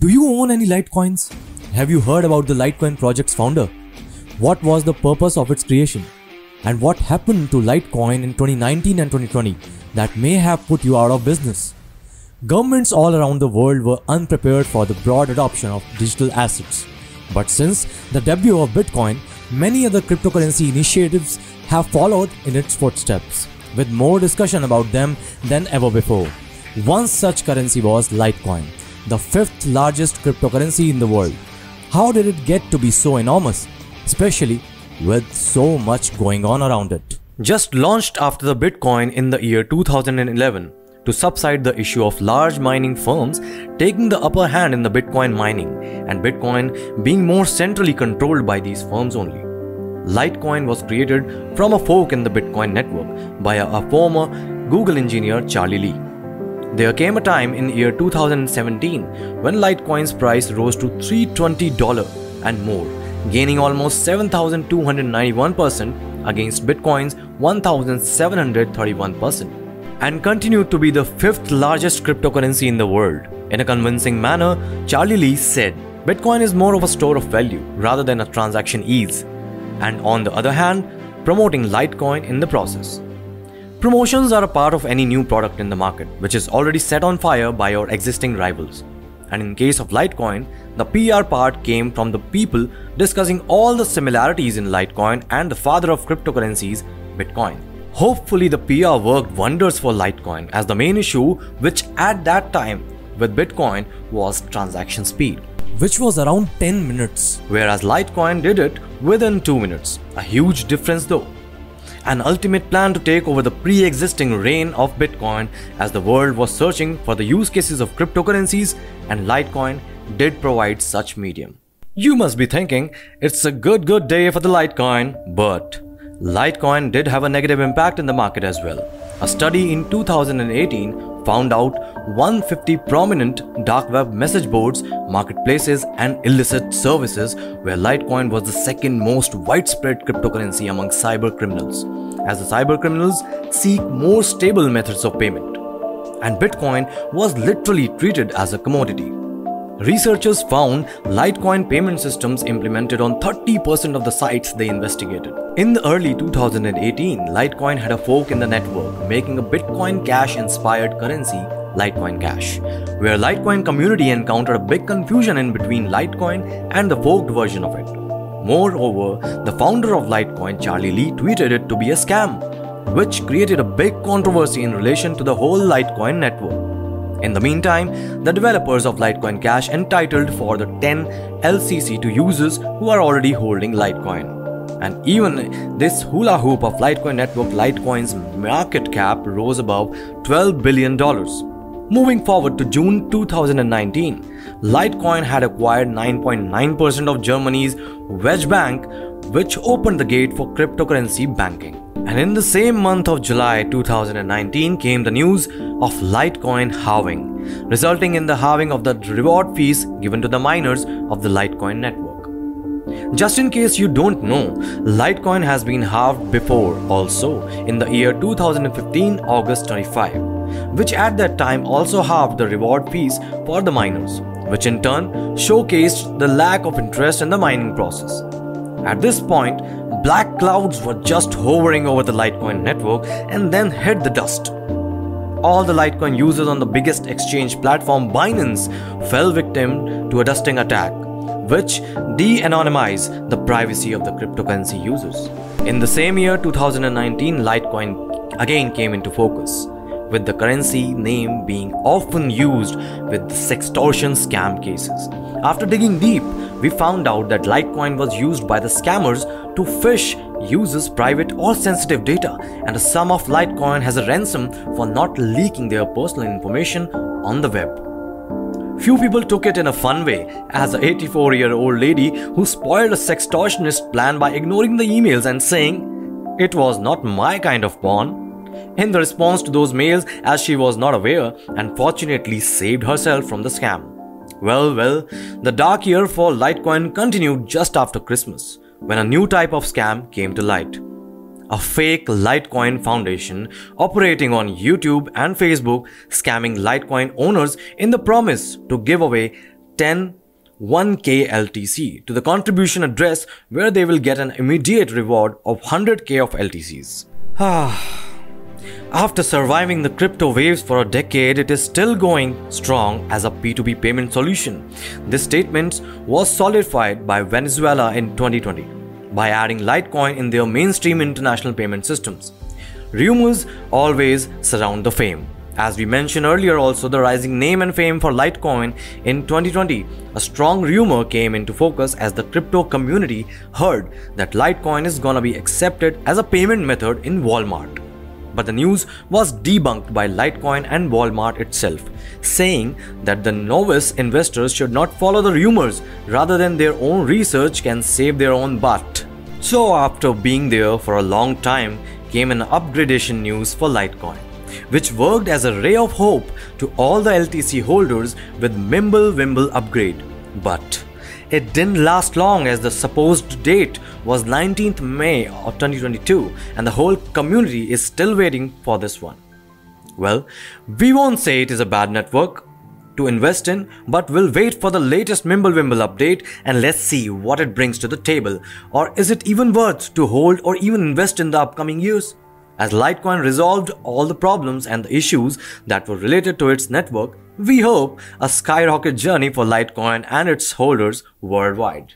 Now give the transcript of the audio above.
Do you own any Litecoins? Have you heard about the Litecoin project's founder? What was the purpose of its creation? And what happened to Litecoin in 2019 and 2020 that may have put you out of business? Governments all around the world were unprepared for the broad adoption of digital assets. But since the debut of Bitcoin, many other cryptocurrency initiatives have followed in its footsteps, with more discussion about them than ever before. One such currency was Litecoin, the fifth largest cryptocurrency in the world. How did it get to be so enormous, especially with so much going on around it? Just launched after the Bitcoin in the year 2011 to subside the issue of large mining firms taking the upper hand in the Bitcoin mining and Bitcoin being more centrally controlled by these firms only. Litecoin was created from a fork in the Bitcoin network by a former Google engineer, Charlie Lee. There came a time in year 2017 when Litecoin's price rose to $320 and more, gaining almost 7,291% against Bitcoin's 1,731%, and continued to be the fifth largest cryptocurrency in the world. In a convincing manner, Charlie Lee said, Bitcoin is more of a store of value rather than a transaction ease, and on the other hand, promoting Litecoin in the process. Promotions are a part of any new product in the market, which is already set on fire by your existing rivals. And in case of Litecoin, the PR part came from the people discussing all the similarities in Litecoin and the father of cryptocurrencies, Bitcoin. Hopefully the PR worked wonders for Litecoin, as the main issue, which at that time with Bitcoin, was transaction speed, which was around 10 minutes. Whereas Litecoin did it within 2 minutes. A huge difference though. An ultimate plan to take over the pre-existing reign of Bitcoin, as the world was searching for the use cases of cryptocurrencies, and Litecoin did provide such medium. You must be thinking, it's a good day for the Litecoin, but Litecoin did have a negative impact in the market as well. A study in 2018 found out 150 prominent dark web message boards, marketplaces and illicit services where Litecoin was the second most widespread cryptocurrency among cyber criminals, as the cyber criminals seek more stable methods of payment. And Bitcoin was literally treated as a commodity. Researchers found Litecoin payment systems implemented on 30% of the sites they investigated. In the early 2018, Litecoin had a fork in the network, making a Bitcoin Cash-inspired currency, Litecoin Cash, where Litecoin community encountered a big confusion in between Litecoin and the forked version of it. Moreover, the founder of Litecoin, Charlie Lee, tweeted it to be a scam, which created a big controversy in relation to the whole Litecoin network. In the meantime, the developers of Litecoin Cash entitled for the 10 LCC to users who are already holding Litecoin. And even this hula hoop of Litecoin network, Litecoin's market cap rose above $12 billion. Moving forward to June 2019, Litecoin had acquired 9.9% of Germany's Wedge Bank, which opened the gate for cryptocurrency banking. And in the same month of July 2019 came the news of Litecoin halving, resulting in the halving of the reward fees given to the miners of the Litecoin network. Just in case you don't know, Litecoin has been halved before also in the year 2015 August 25, which at that time also halved the reward fees for the miners, which in turn showcased the lack of interest in the mining process. At this point, black clouds were just hovering over the Litecoin network and then hit the dust. All the Litecoin users on the biggest exchange platform, Binance, fell victim to a dusting attack, which de-anonymized the privacy of the cryptocurrency users. In the same year 2019, Litecoin again came into focus, with the currency name being often used with the sextortion scam cases. After digging deep, we found out that Litecoin was used by the scammers to phish users' private or sensitive data, and a sum of Litecoin has a ransom for not leaking their personal information on the web. Few people took it in a fun way, as an 84-year-old lady who spoiled a sextortionist plan by ignoring the emails and saying, "It was not my kind of porn," in the response to those mails, as she was not aware and fortunately saved herself from the scam. Well, the dark year for Litecoin continued just after Christmas, when a new type of scam came to light. A fake Litecoin foundation operating on YouTube and Facebook, scamming Litecoin owners in the promise to give away 1K LTC to the contribution address, where they will get an immediate reward of 100K of LTCs. After surviving the crypto waves for a decade, it is still going strong as a P2P payment solution. This statement was solidified by Venezuela in 2020 by adding Litecoin in their mainstream international payment systems. Rumors always surround the fame. As we mentioned earlier also, the rising name and fame for Litecoin in 2020, a strong rumor came into focus as the crypto community heard that Litecoin is gonna be accepted as a payment method in Walmart. But the news was debunked by Litecoin and Walmart itself, saying that the novice investors should not follow the rumors, rather than their own research can save their own butt. So after being there for a long time came an upgradation news for Litecoin, which worked as a ray of hope to all the LTC holders with Mimblewimble upgrade. But it didn't last long, as the supposed date was 19th May of 2022 and the whole community is still waiting for this one. Well, we won't say it is a bad network to invest in, but we'll wait for the latest Mimblewimble update and let's see what it brings to the table. Or is it even worth to hold or even invest in the upcoming years? As Litecoin resolved all the problems and the issues that were related to its network, we hope a skyrocket journey for Litecoin and its holders worldwide.